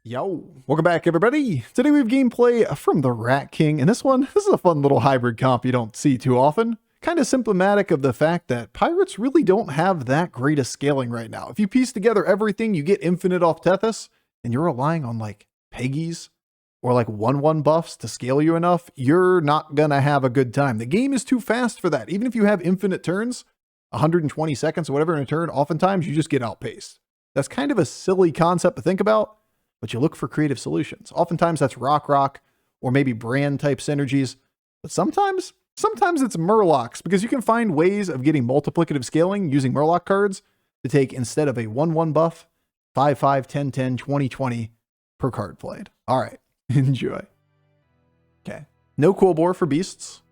Yo, welcome back everybody. Today we have gameplay from the Rat King, and this is a fun little hybrid comp you don't see too often. Kind of symptomatic of the fact that pirates really don't have that great a scaling right now. If you piece together everything, you get infinite off Tethys, and you're relying on like Peggies or like 1/1 buffs to scale you enough, you're not gonna have a good time. The game is too fast for that. Even if you have infinite turns, 120 seconds or whatever in a turn, oftentimes you just get outpaced. That's kind of a silly concept to think about, but you look for creative solutions. Oftentimes that's rock, or maybe brand type synergies. But sometimes it's Murlocs, because you can find ways of getting multiplicative scaling using Murloc cards to take, instead of a 1/1 buff, 5/5, 10/10, 20/20 per card played. All right, enjoy. Okay, no Quillbore for beasts.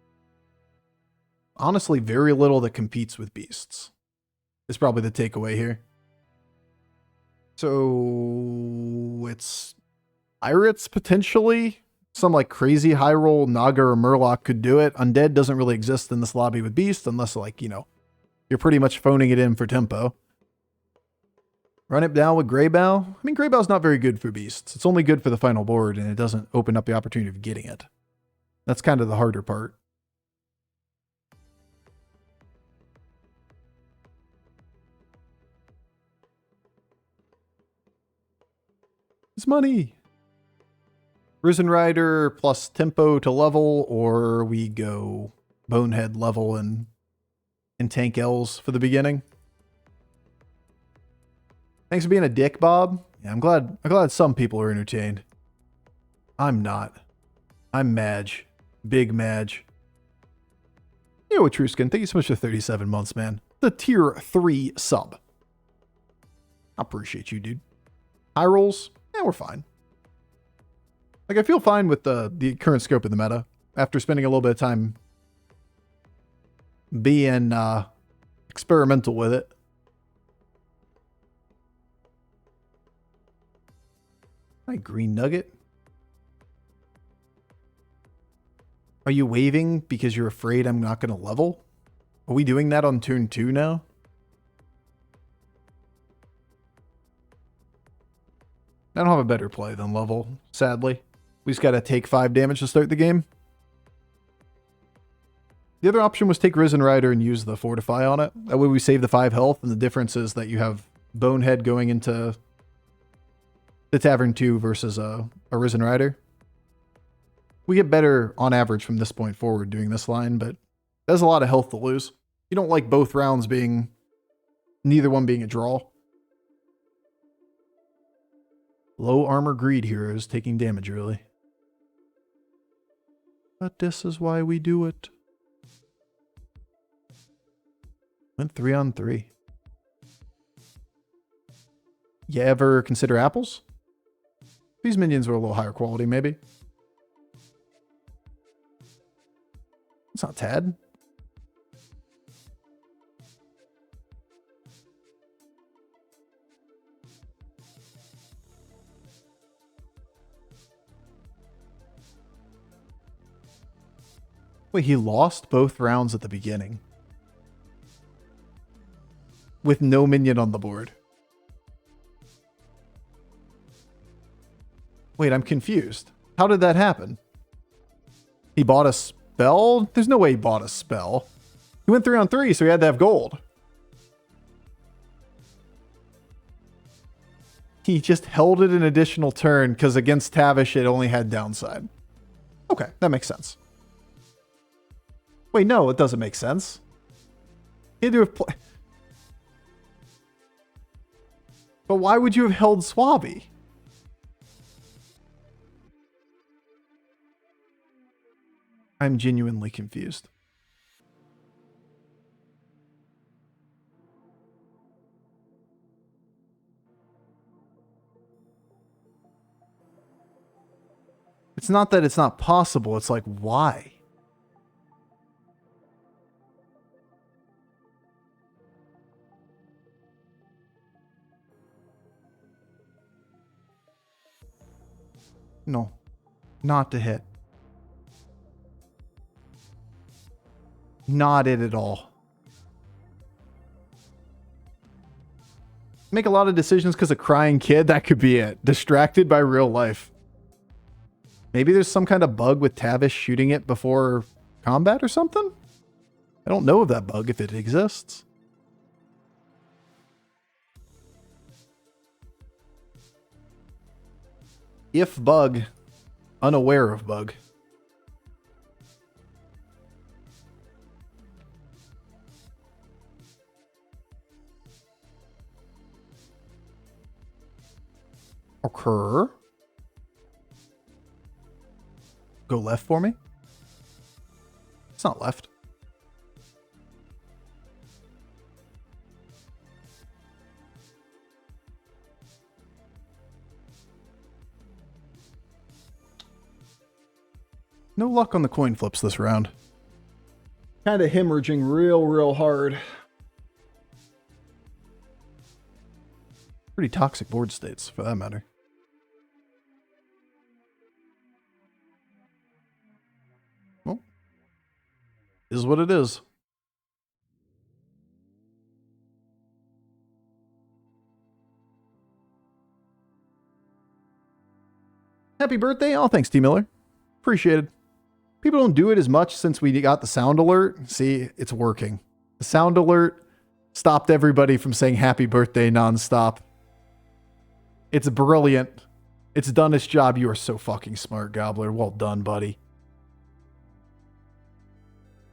Honestly, very little that competes with beasts is probably the takeaway here. So it's pirates potentially. Some like crazy high roll Naga or Murloc could do it. Undead doesn't really exist in this lobby with beast unless like, you know, you're pretty much phoning it in for tempo. Run it down with Greybow. I mean, Greybow's not very good for beasts. It's only good for the final board, and it doesn't open up the opportunity of getting it. That's kind of the harder part. It's money. Risen Rider plus tempo to level, or we go Bonehead level and tank L's for the beginning. Thanks for being a dick, Bob. Yeah, I'm glad some people are entertained. I'm not. I'm Madge. Big Madge. Yo, Etruscan, thank you so much for 37 months, man. The tier 3 sub. I appreciate you, dude. High rolls. Yeah, we're fine. Like, I feel fine with the current scope of the meta after spending a little bit of time being experimental with it. Hi, Green Nugget. Are you waving because you're afraid I'm not going to level? Are we doing that on turn 2 now? I don't have a better play than level, sadly. We just gotta take 5 damage to start the game. The other option was take Risen Rider and use the Fortify on it. That way we save the 5 health, and the difference is that you have Bonehead going into the Tavern 2 versus a Risen Rider. We get better on average from this point forward doing this line, but there's a lot of health to lose. You don't like both rounds being, neither one being a draw. Low armor greed heroes taking damage early. But this is why we do it. Went 3-on-3. You ever consider apples? These minions were a little higher quality, maybe. It's not Tad. Wait, he lost both rounds at the beginning with no minion on the board. Wait, I'm confused. How did that happen? He bought a spell? There's no way he bought a spell. He went 3-on-3, so he had to have gold. He just held it an additional turn because against Tavish it only had downside. Okay, that makes sense. Wait, no, it doesn't make sense. He had to have played. But why would you have held Swabby? I'm genuinely confused. It's not that it's not possible, it's like, why? No, not to hit. Not it at all. Make a lot of decisions because of crying kid. That could be it. Distracted by real life. Maybe there's some kind of bug with Tavish shooting it before combat or something? I don't know of that bug if it exists. If bug, unaware of bug. Occur. Go left for me. It's not left. No luck on the coin flips this round. Kind of hemorrhaging real hard. Pretty toxic board states, for that matter. Well, is what it is. Happy birthday. Oh, thanks, T. Miller. Appreciate it. People don't do it as much since we got the sound alert. See, it's working. The sound alert stopped everybody from saying happy birthday nonstop. It's brilliant. It's done its job. You are so fucking smart, Gobbler. Well done, buddy.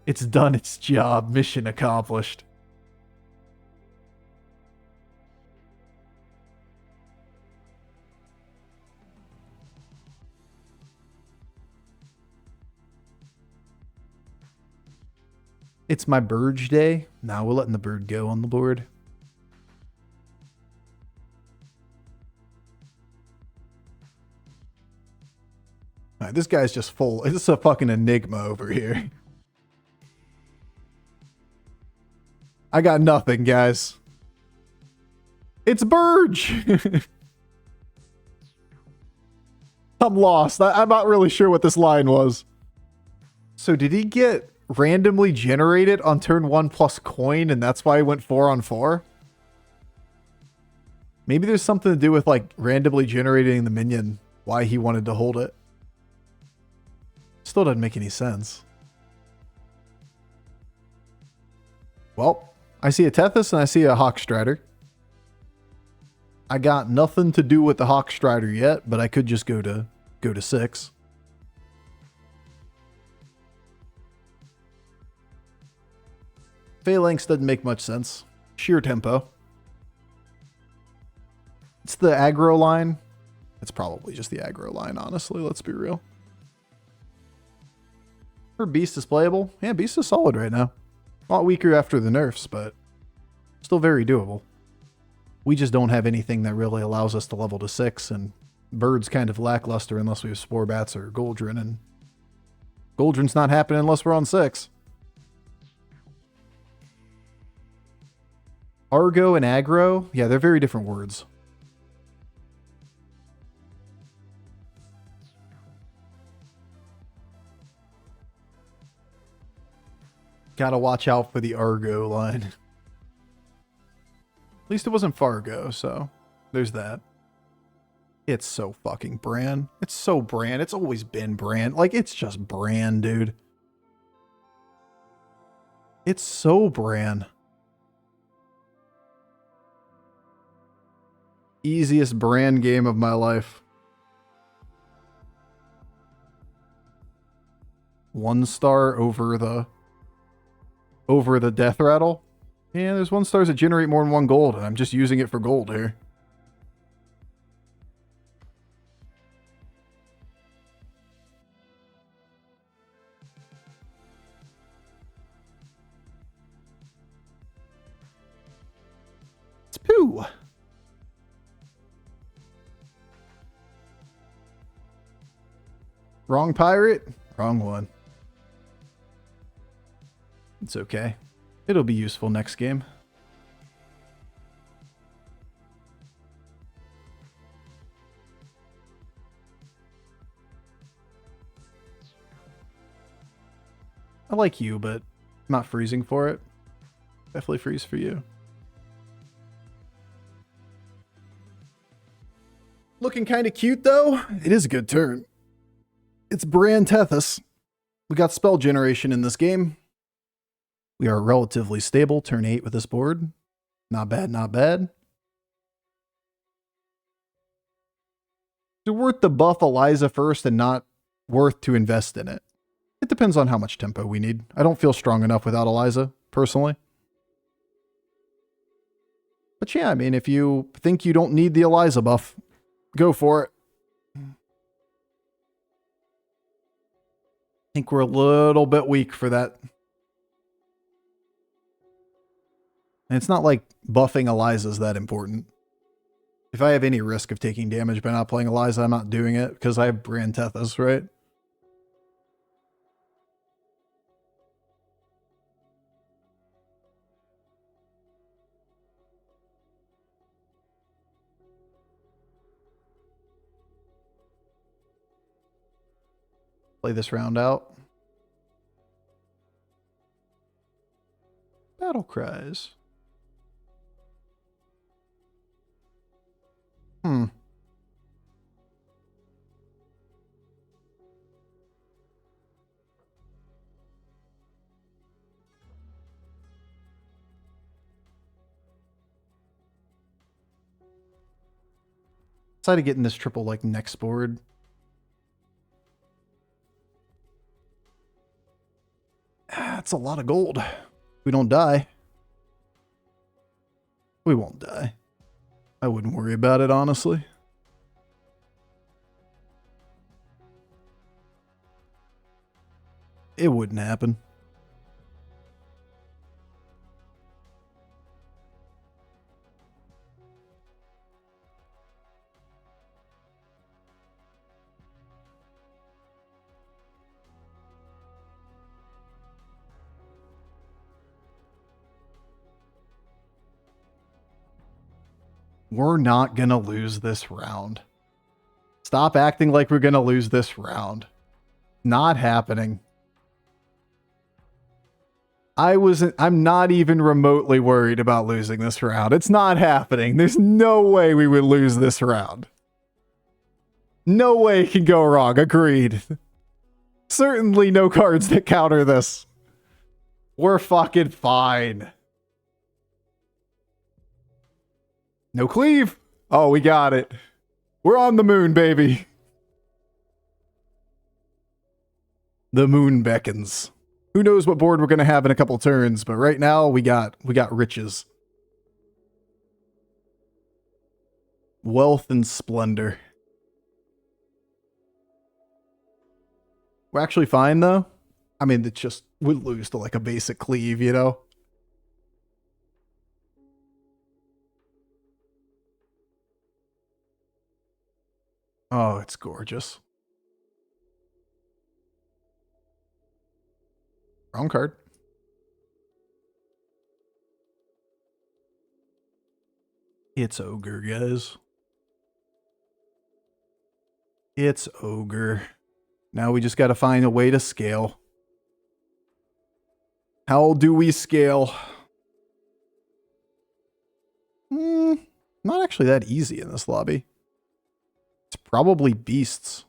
It's done its job. Mission accomplished. It's my bird day. Now we're letting the bird go on the board. All right, this guy's just full. It's a fucking enigma over here. I got nothing, guys. It's Burge. I'm lost. I'm not really sure what this line was. So did he get randomly generated on turn 1 plus coin, and that's why he went 4 on 4? Maybe there's something to do with like randomly generating the minion, why he wanted to hold it. Still doesn't make any sense. Well, I see a Tethys and I see a Hawkstrider. I got nothing to do with the Hawkstrider yet, but I could just go to 6. Phalanx doesn't make much sense. Sheer tempo. It's the aggro line. It's probably just the aggro line, honestly. Let's be real. Her Beast is playable. Yeah, Beast is solid right now. A lot weaker after the nerfs, but still very doable. We just don't have anything that really allows us to level to 6, and Bird's kind of lackluster unless we have Spore Bats or Goldrin, and Goldrin's not happening unless we're on 6. Argo and aggro, yeah, they're very different words. Gotta watch out for the Argo line. At least it wasn't Fargo, so there's that. It's so fucking Bran. It's so Bran. It's always been Bran. Like, it's just Bran, dude. It's so Bran. Easiest Bran game of my life. 1 star over the death rattle. Yeah, there's 1 stars that generate more than 1 gold, and I'm just using it for gold here. It's poo. Wrong pirate? Wrong one. It's okay. It'll be useful next game. I like you, but I'm not freezing for it. Definitely freeze for you. Looking kind of cute, though. It is a good turn. It's Brand Tethys. We got spell generation in this game. We are relatively stable. Turn 8 with this board. Not bad, not bad. Is it worth to buff Eliza first and not worth to invest in it? It depends on how much tempo we need. I don't feel strong enough without Eliza, personally. But yeah, I mean, if you think you don't need the Eliza buff, go for it. I think we're a little bit weak for that. And it's not like buffing Eliza is that important. If I have any risk of taking damage by not playing Eliza, I'm not doing it because I have Brand Tethys, right? Play this round out. Battle cries. Outside of getting this triple like next board. That's a lot of gold. We don't die. We won't die. I wouldn't worry about it, honestly. It wouldn't happen. We're not gonna lose this round. Stop acting like we're gonna lose this round. Not happening. I'm not even remotely worried about losing this round. It's not happening. There's no way we would lose this round. No way it can go wrong. Agreed. Certainly no cards that counter this. We're fucking fine. No cleave. Oh, we got it. We're on the moon, baby. The moon beckons. Who knows what board we're going to have in a couple turns, but right now we got riches. Wealth and splendor. We're actually fine, though. I mean, it just would lose to like a basic cleave, you know? Oh, it's gorgeous. Wrong card. It's ogre, guys. It's ogre. Now we just got to find a way to scale. How do we scale? Not actually that easy in this lobby. It's probably beasts,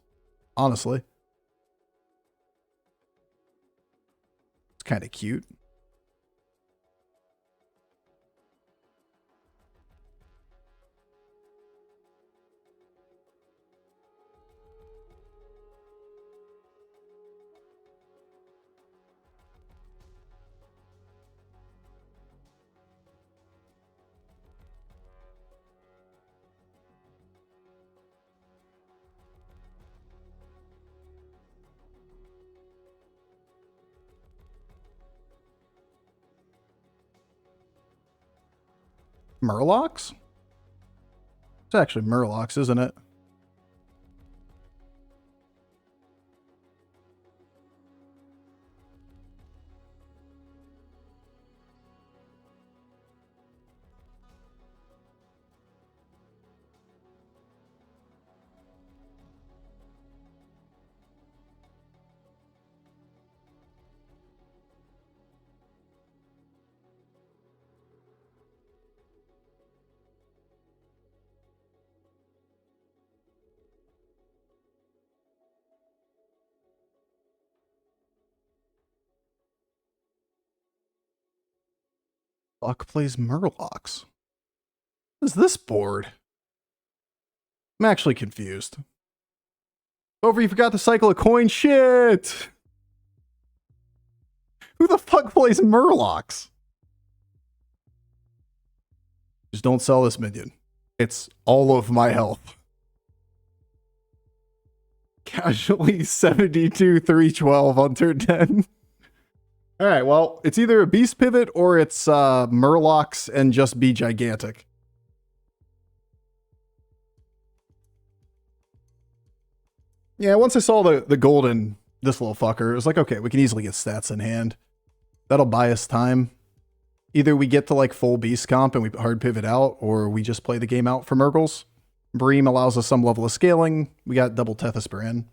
honestly. It's kind of cute. Murlocs? It's actually Murlocs, isn't it? Fuck plays Murlocs? What is this board? I'm actually confused. Bofur, you forgot to cycle a coin? Shit! Who the fuck plays Murlocs? Just don't sell this minion. It's all of my health. Casually 72, 312 on turn 10. Alright, well, it's either a Beast Pivot or it's Murlocs and just be gigantic. Yeah, once I saw the golden, this little fucker, it was like, okay, we can easily get stats in hand. That'll buy us time. Either we get to like full beast comp and we hard pivot out, or we just play the game out for Murgles. Bream allows us some level of scaling. We got double Tethys Brand.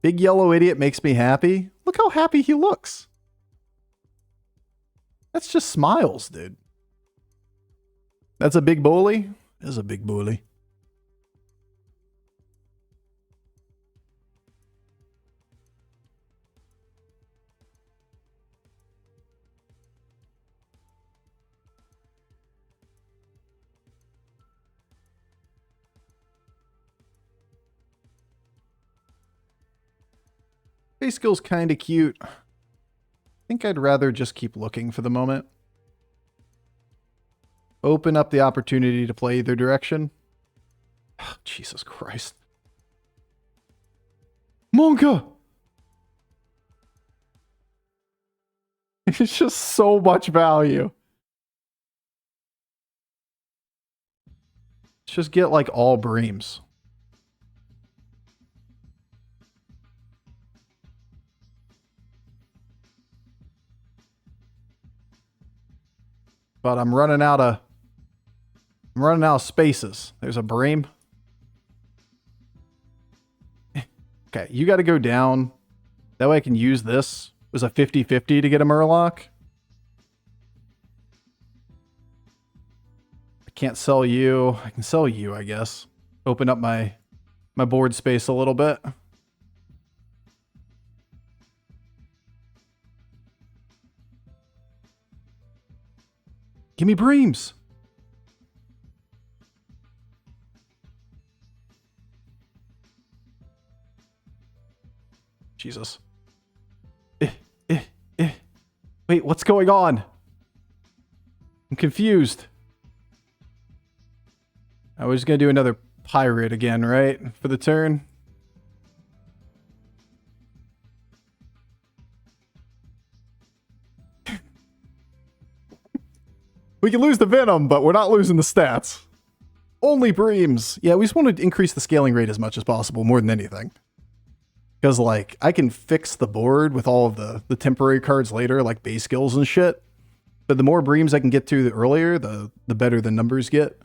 Big yellow idiot makes me happy. Look how happy he looks. That's just smiles, dude. That's a big bully? It is a big bully. Base skill's kind of cute. I think I'd rather just keep looking for the moment. Open up the opportunity to play either direction. Oh, Jesus Christ. Monka! It's just so much value. Let's just get like all Breams. But I'm running out of spaces. There's a Bream. Okay, you got to go down. That way I can use this. It was a 50-50 to get a Murloc. I can't sell you. I can sell you, I guess. Open up my board space a little bit. Give me Breams. Jesus. Wait, what's going on? I'm confused. I was going to do another pirate again, right? For the turn. We can lose the Venom, but we're not losing the stats. Only Breams. Yeah, we just want to increase the scaling rate as much as possible, more than anything. Because, like, I can fix the board with all of the temporary cards later, like base skills and shit. But the more Breams I can get to earlier, the better the numbers get.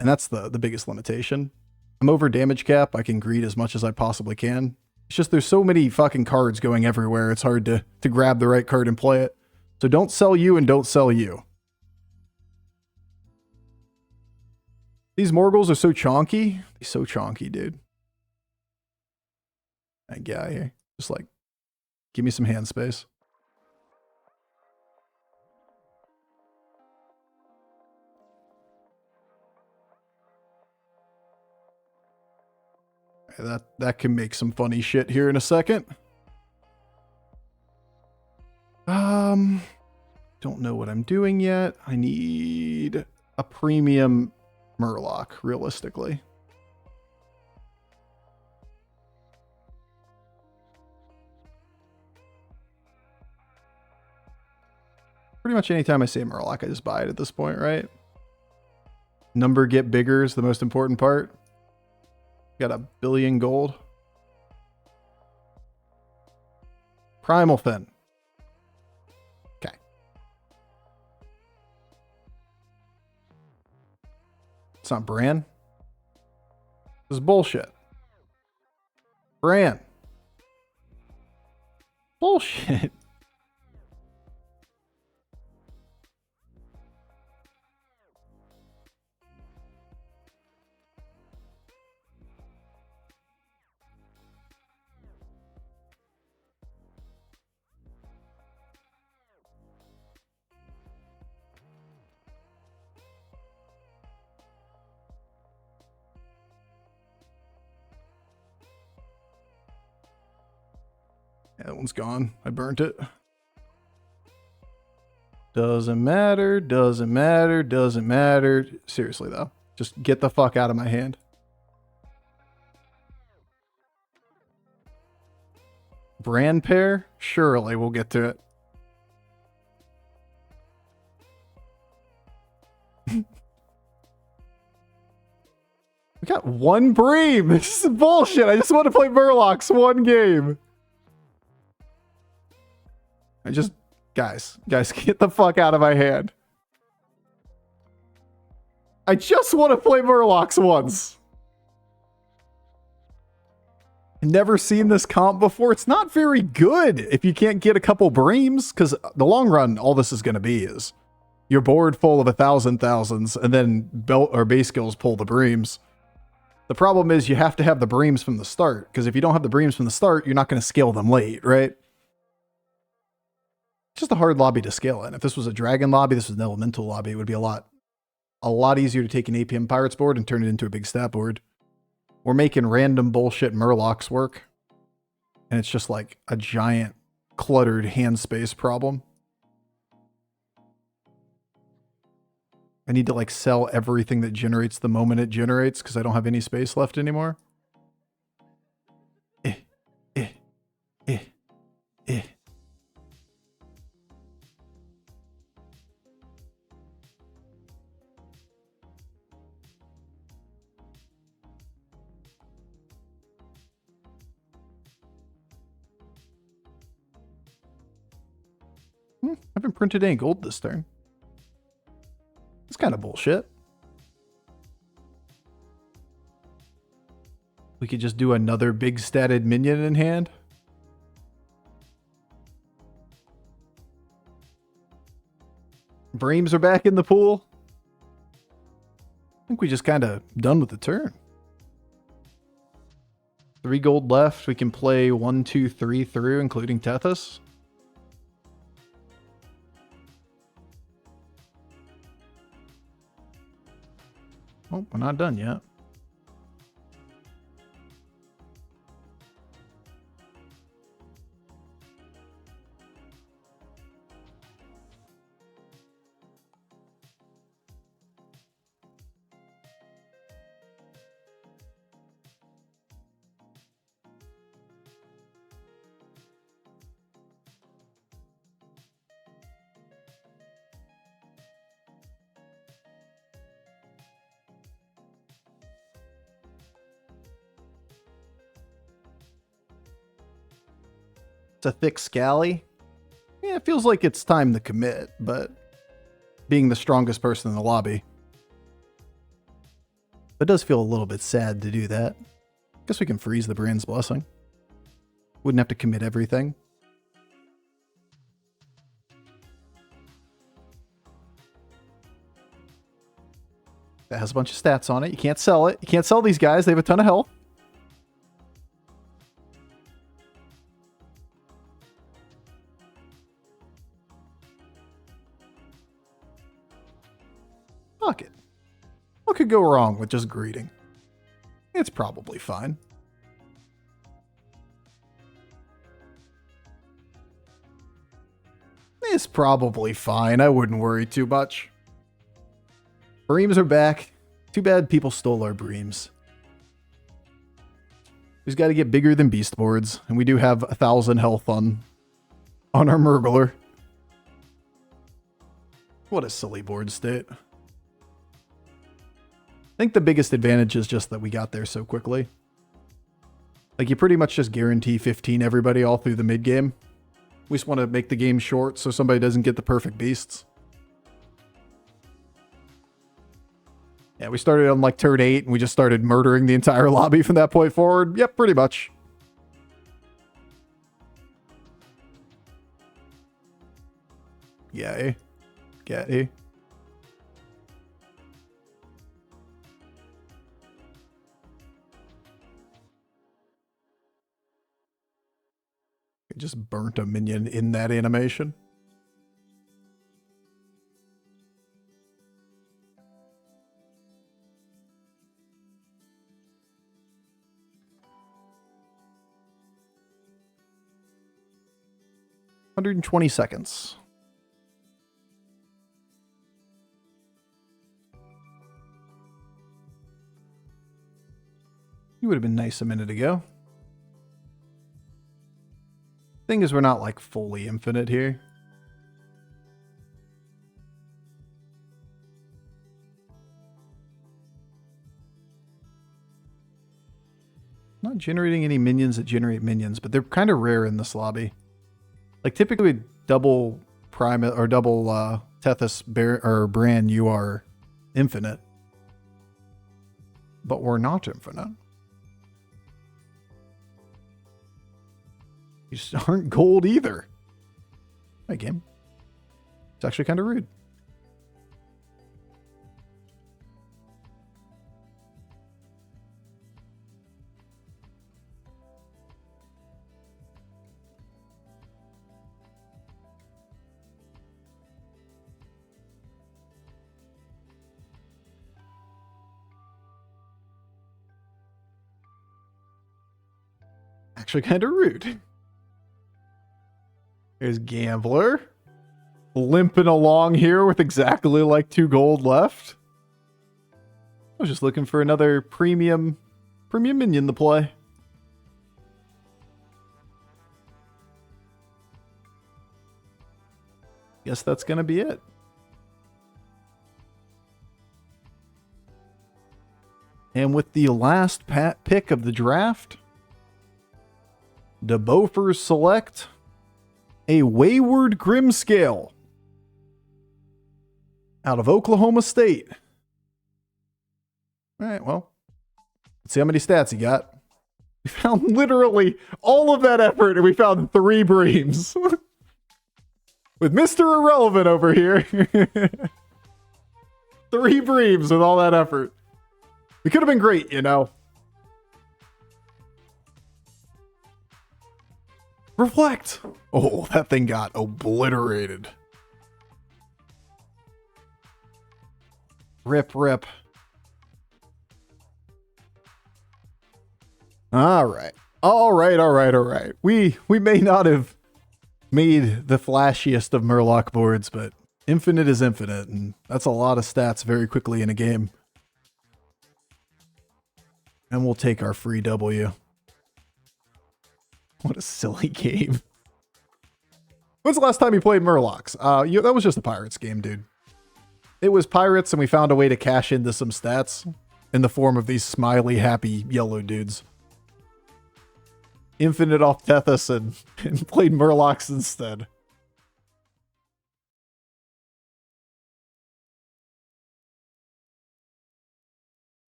And that's the biggest limitation. I'm over damage cap. I can greed as much as I possibly can. It's just there's so many fucking cards going everywhere. It's hard to grab the right card and play it. So don't sell you and don't sell you. These Morgles are so chonky. They're so chonky, dude. That guy here. Just like, give me some hand space. That can make some funny shit here in a second. Don't know what I'm doing yet. I need a premium Murloc, realistically. Pretty much anytime I say Murloc, I just buy it at this point, right? Number get bigger is the most important part. Got 1 billion gold. Primal Fin. Okay. It's not Bran. This is bullshit. Bran. Bullshit. Yeah, that one's gone. I burnt it. Doesn't matter, doesn't matter, doesn't matter. Seriously, though. Just get the fuck out of my hand. Brand pair? Surely we'll get to it. We got one Bream. This is bullshit. I just want to play Murlocs one game. Guys, get the fuck out of my hand. I just want to play Murlocs once. Never seen this comp before. It's not very good if you can't get a couple Breams, because the long run, all this is going to be is your board full of 1,000 thousands, and then belt or base skills pull the Breams. The problem is you have to have the Breams from the start, because if you don't have the Breams from the start, you're not going to scale them late, right? It's just a hard lobby to scale in. If this was a dragon lobby, this was an elemental lobby, it would be a lot easier to take an APM Pirates board and turn it into a big stat board. We're making random bullshit Murlocs work, and it's just like a giant cluttered hand space problem. I need to like sell everything that generates the moment it generates because I don't have any space left anymore. I haven't printed any gold this turn. It's kind of bullshit. We could just do another big statted minion in hand. Breams are back in the pool. I think we just kind of done with the turn. 3 gold left. We can play 1, 2, 3 through, including Tethys. Oh, we're not done yet. It's a thick scally. Yeah, it feels like it's time to commit, but being the strongest person in the lobby. It does feel a little bit sad to do that. Guess we can freeze the Brand's Blessing. Wouldn't have to commit everything. That has a bunch of stats on it. You can't sell it. You can't sell these guys. They have a ton of health. Fuck it. What could go wrong with just greeting? It's probably fine. It's probably fine. I wouldn't worry too much. Breams are back. Too bad people stole our Breams. We've got to get bigger than beast boards, and we do have 1,000 health on our Murgler. What a silly board state. I think the biggest advantage is just that we got there so quickly. Like, you pretty much just guarantee 15 everybody all through the mid game. We just want to make the game short so somebody doesn't get the perfect beasts. Yeah, we started on like turn 8 and we just started murdering the entire lobby from that point forward. Yep, pretty much. Yay. Yay. Just burnt a minion in that animation. 120 seconds. You would have been nice a minute ago. Thing is, we're not like fully infinite here. Not generating any minions that generate minions, but they're kind of rare in this lobby. Like typically with double prime or double Tethys or Bran, you are infinite. But we're not infinite. You just aren't gold either. Hi, game. It's actually kind of rude. Actually kind of rude. There's Gambler. Limping along here with exactly like 2 gold left. I was just looking for another premium minion to play. Guess that's gonna be it. And with the last pick of the draft, the Bofur select a Wayward Grimscale out of Oklahoma State. All right, well, let's see how many stats he got. We found literally all of that effort and we found 3 Breams. With Mr. Irrelevant over here. 3 Breams with all that effort. We could have been great, you know. Reflect! Oh, that thing got obliterated. Rip, rip. Alright. Alright. We may not have made the flashiest of Murloc boards, but infinite is infinite, and that's a lot of stats very quickly in a game. And we'll take our free W. What a silly game. When's the last time you played Murlocs? That was just a Pirates game, dude. It was Pirates, and we found a way to cash into some stats in the form of these smiley, happy yellow dudes. Infinite off Tethys and played Murlocs instead.